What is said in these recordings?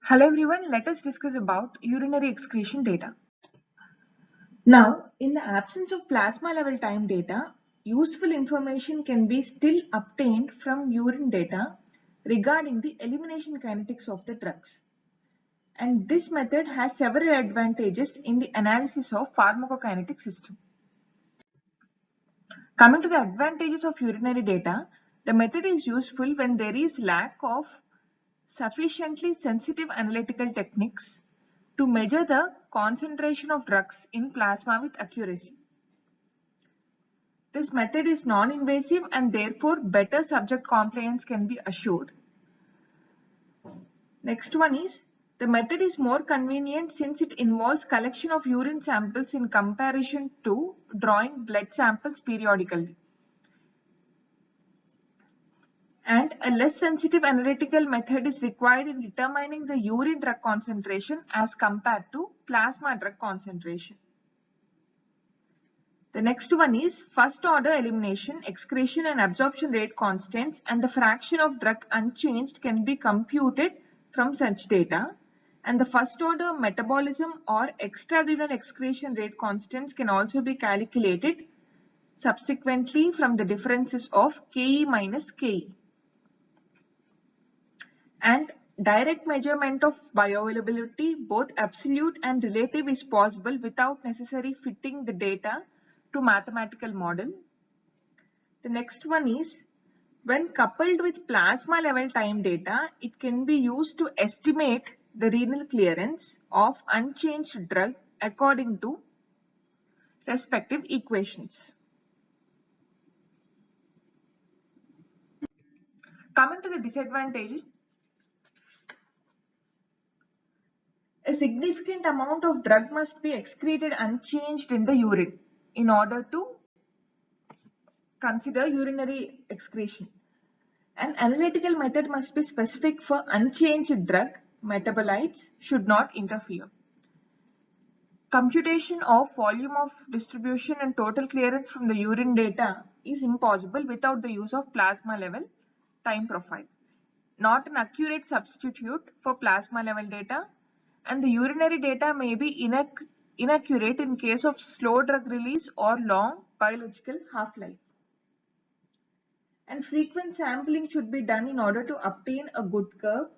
Hello everyone, let us discuss about urinary excretion data. Now, in the absence of plasma level time data, useful information can be still obtained from urine data regarding the elimination kinetics of the drugs. And this method has several advantages in the analysis of pharmacokinetic system. Coming to the advantages of urinary data, the method is useful when there is lack of sufficiently sensitive analytical techniques to measure the concentration of drugs in plasma with accuracy. This method is non-invasive and therefore better subject compliance can be assured. Next one is the method is more convenient since it involves collection of urine samples in comparison to drawing blood samples periodically. And a less sensitive analytical method is required in determining the urine drug concentration as compared to plasma drug concentration. The next one is first order elimination, excretion and absorption rate constants and the fraction of drug unchanged can be computed from such data. And the first order metabolism or extrarenal excretion rate constants can also be calculated subsequently from the differences of Ke minus Ke. And direct measurement of bioavailability, both absolute and relative, is possible without necessarily fitting the data to mathematical model. The next one is when coupled with plasma level time data, it can be used to estimate the renal clearance of unchanged drug according to respective equations. Coming to the disadvantages, a significant amount of drug must be excreted unchanged in the urine in order to consider urinary excretion. An analytical method must be specific for unchanged drug. Metabolites should not interfere. Computation of volume of distribution and total clearance from the urine data is impossible without the use of plasma level time profile. Not an accurate substitute for plasma level data, and the urinary data may be inaccurate in case of slow drug release or long biological half-life. And frequent sampling should be done in order to obtain a good curve.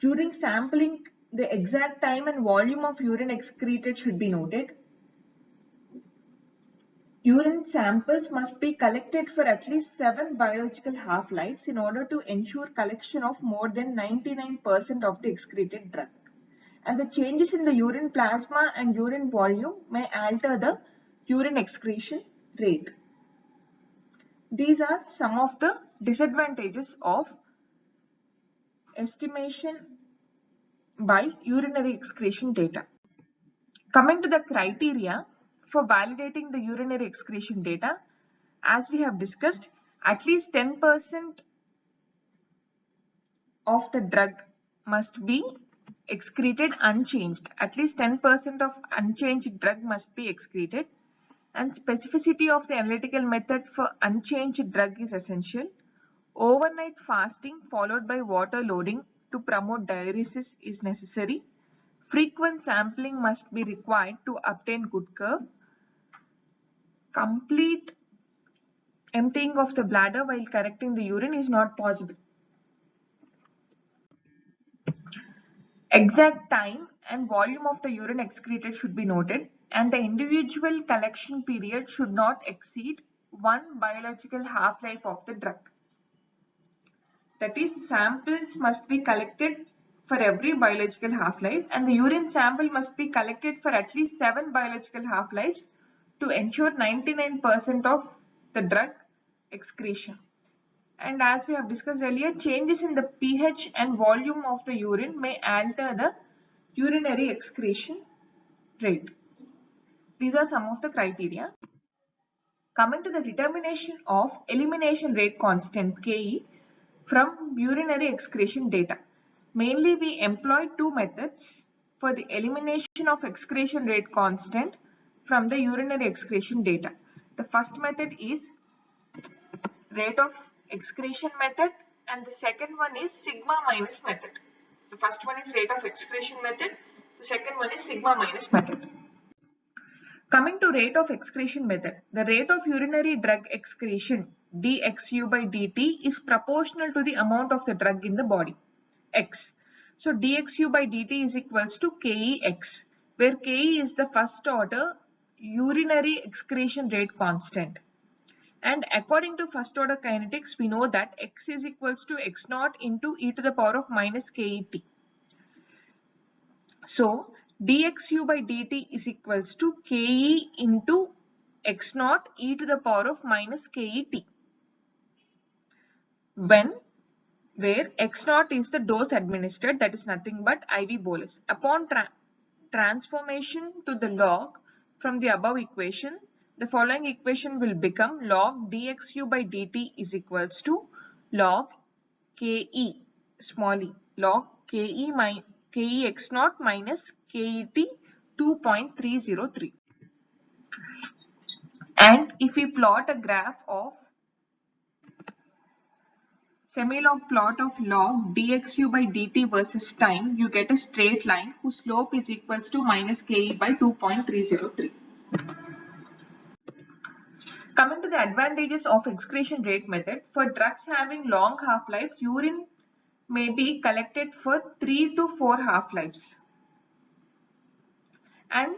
During sampling, the exact time and volume of urine excreted should be noted. Urine samples must be collected for at least 7 biological half-lives in order to ensure collection of more than 99% of the excreted drug. And the changes in the urine plasma and urine volume may alter the urine excretion rate. These are some of the disadvantages of estimation by urinary excretion data. Coming to the criteria for validating the urinary excretion data, as we have discussed, at least 10% of the drug must be excreted unchanged. At least 10% of unchanged drug must be excreted, and specificity of the analytical method for unchanged drug is essential. Overnight fasting followed by water loading to promote diuresis is necessary. Frequent sampling must be required to obtain good curve. Complete emptying of the bladder while correcting the urine is not possible. Exact time and volume of the urine excreted should be noted, and the individual collection period should not exceed 1 biological half-life of the drug. That is, samples must be collected for every biological half-life, and the urine sample must be collected for at least 7 biological half-lives to ensure 99% of the drug excretion. And as we have discussed earlier, changes in the pH and volume of the urine may alter the urinary excretion rate. These are some of the criteria. Coming to the determination of elimination rate constant Ke from urinary excretion data. Mainly we employ two methods for the elimination of excretion rate constant from the urinary excretion data. The first method is rate of excretion method and the second one is sigma minus method. The first one is rate of excretion method. The second one is sigma minus method. Coming to rate of excretion method, the rate of urinary drug excretion dxu by dt is proportional to the amount of the drug in the body, x. So dxu by dt is equals to kex, where ke is the first order urinary excretion rate constant. And according to first order kinetics, we know that x is equals to x naught into e to the power of minus ket. So dxu by dt is equals to ke into x naught e to the power of minus ket, where x naught is the dose administered, that is nothing but IV bolus. Upon transformation to the log from the above equation, the following equation will become log dxu by dt is equals to log ke small e, log ke x naught minus ket 2.303. And if we plot a graph of semi-log plot of log dxu by dt versus time, you get a straight line whose slope is equals to minus ke by 2.303. Coming to the advantages of excretion rate method, for drugs having long half-lives, urine may be collected for 3 to 4 half-lives. And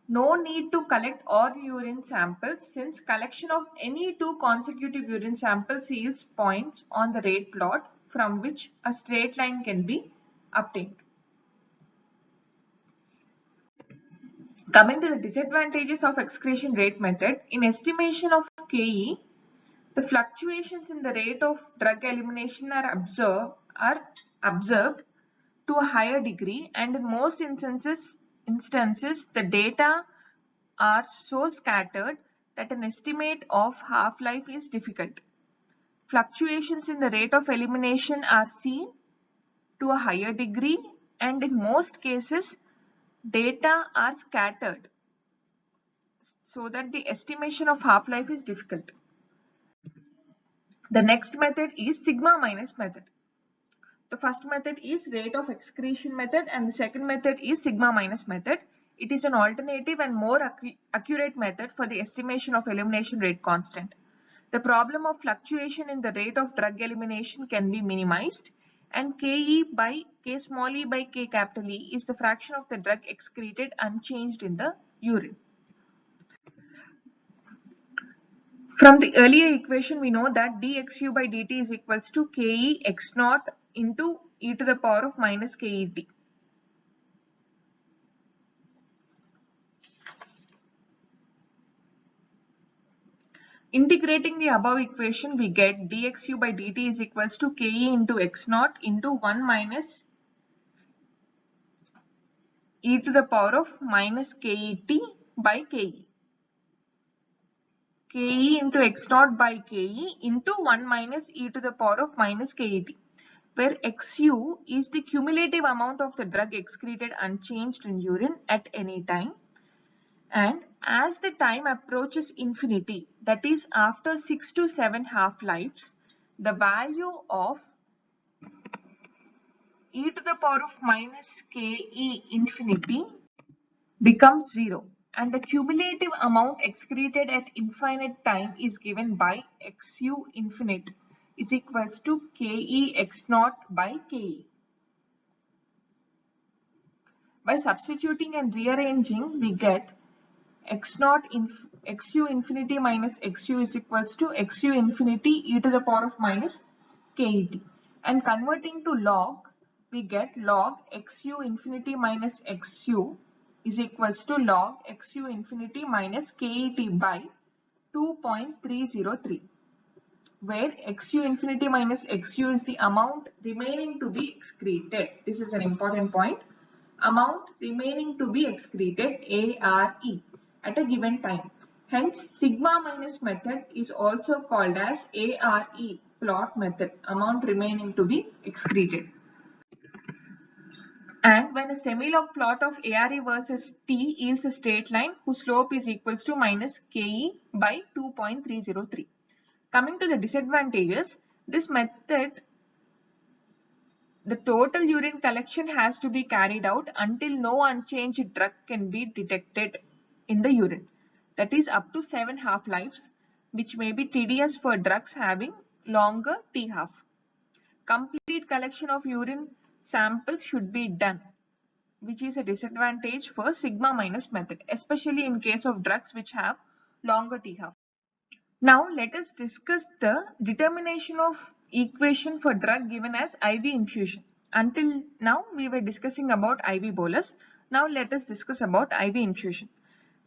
no need to collect all urine samples, since collection of any 2 consecutive urine samples yields points on the rate plot from which a straight line can be obtained. Coming to the disadvantages of excretion rate method, in estimation of Ke, the fluctuations in the rate of drug elimination are observed to a higher degree, and in most instances the data are so scattered that an estimate of half-life is difficult. Fluctuations in the rate of elimination are seen to a higher degree, and in most cases data are scattered so that the estimation of half-life is difficult. The next method is sigma minus method. The first method is rate of excretion method and the second method is sigma minus method. It is an alternative and more accurate method for the estimation of elimination rate constant. The problem of fluctuation in the rate of drug elimination can be minimized, and Ke by K small e by K capital E is the fraction of the drug excreted unchanged in the urine. From the earlier equation, we know that dxu by dt is equals to ke x naught into e to the power of minus ket. Integrating the above equation, we get dxu by dt is equals to ke into x naught into 1 minus e to the power of minus ket by ke. Ke into x naught by ke into 1 minus e to the power of minus ket, where xu is the cumulative amount of the drug excreted unchanged in urine at any time. And as the time approaches infinity, that is after 6 to 7 half-lives, the value of e to the power of minus ke infinity becomes 0, and the cumulative amount excreted at infinite time is given by xu infinite is equals to ke x naught by ke. By substituting and rearranging, we get xu infinity minus xu is equals to xu infinity e to the power of minus ket. And converting to log, we get log xu infinity minus xu is equals to log xu infinity minus ket by 2.303, where xu infinity minus xu is the amount remaining to be excreted. This is an important point. Amount remaining to be excreted, ARE, at a given time. Hence, sigma minus method is also called as ARE plot method, amount remaining to be excreted. And when a semi-log plot of ARE versus T yields a straight line whose slope is equals to minus Ke by 2.303. Coming to the disadvantages, this method the total urine collection has to be carried out until no unchanged drug can be detected in the urine. That is up to 7 half-lives, which may be tedious for drugs having longer T-half. Complete collection of urine samples should be done, which is a disadvantage for sigma minus method, especially in case of drugs which have longer T-half. Now let us discuss the determination of equation for drug given as IV infusion. Until now we were discussing about IV bolus. Now let us discuss about IV infusion.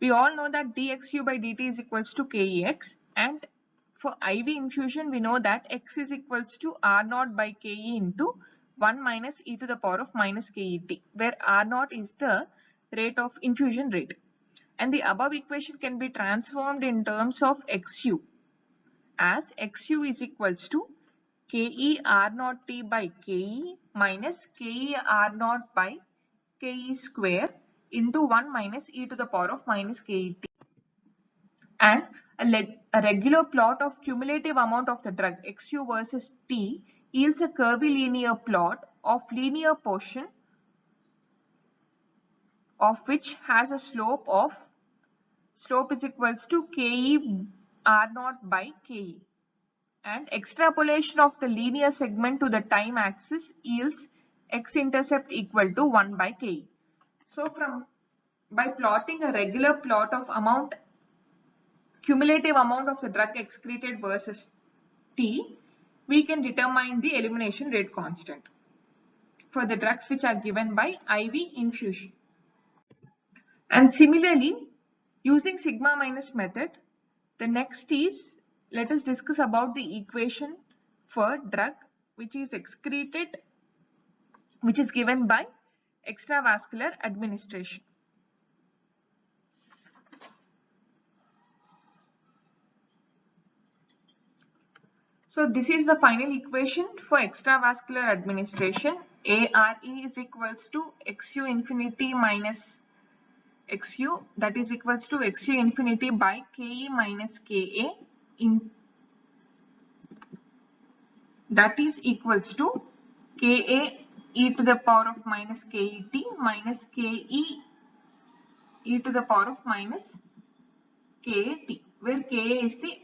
We all know that dxu by dt is equals to kex, and for IV infusion we know that x is equals to r0 by ke into 1 minus e to the power of minus ket, where r0 is the rate of infusion rate. And the above equation can be transformed in terms of xu as xu is equals to ke r0 t by ke minus ke r0 by ke square into 1 minus e to the power of minus ket. And a regular plot of cumulative amount of the drug xu versus t yields a curvilinear plot of linear portion of which has a slope is equals to ke r0 by ke, and extrapolation of the linear segment to the time axis yields x-intercept equal to 1 by ke. So by plotting a regular plot of cumulative amount of the drug excreted versus t, we can determine the elimination rate constant for the drugs which are given by IV infusion. And similarly, using sigma minus method, the next is, let us discuss about the equation for drug which is excreted, which is given by extravascular administration. So this is the final equation for extravascular administration. ARE is equals to XU infinity minus XU, that is equals to XU infinity by KE minus KA, that is equals to KA e to the power of minus KET minus KE e to the power of minus KAT, where Ka is the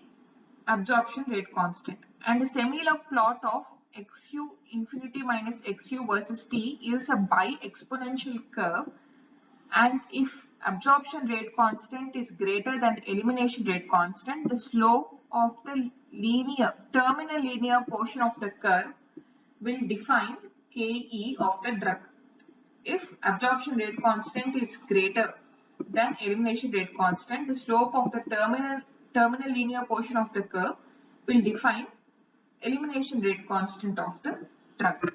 absorption rate constant. And a semi-log plot of XU infinity minus XU versus T yields a bi-exponential curve, and if absorption rate constant is greater than elimination rate constant, the slope of the terminal linear portion of the curve will define Ke of the drug. If absorption rate constant is greater than elimination rate constant, the slope of the terminal linear portion of the curve will define elimination rate constant of the drug.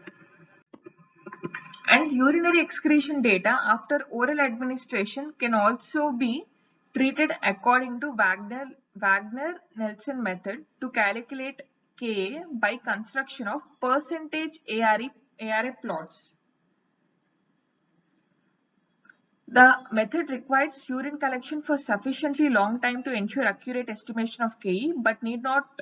And urinary excretion data after oral administration can also be treated according to Wagner-Nelson method to calculate Ka by construction of percentage ARA plots. The method requires urine collection for sufficiently long time to ensure accurate estimation of Ke, but need not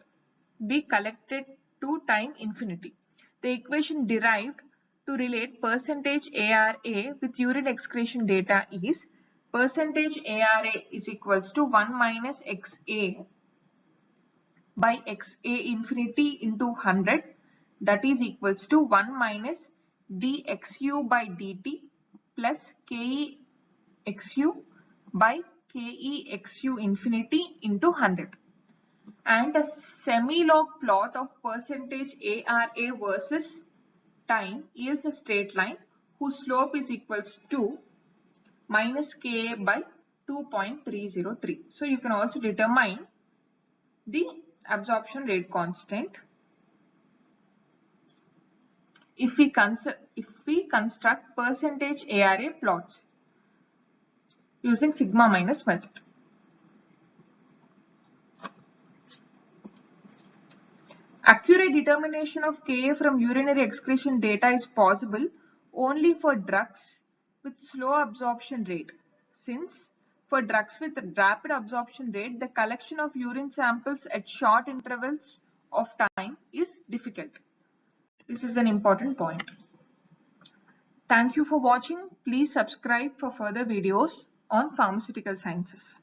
be collected to time infinity. The equation derived to relate percentage ARA with urine excretion data is percentage ARA is equals to 1 minus XA by XA infinity into 100, that is equals to 1 minus dxu by dt plus KExu by KExu infinity into 100. And a semi-log plot of percentage ARA versus time yields a straight line whose slope is equals to minus Ka by 2.303. So you can also determine the absorption rate constant if we construct percentage ARA plots using sigma minus method. Accurate determination of Ka from urinary excretion data is possible only for drugs with slow absorption rate, since for drugs with rapid absorption rate, the collection of urine samples at short intervals of time is difficult. This is an important point. Thank you for watching. Please subscribe for further videos on pharmaceutical sciences.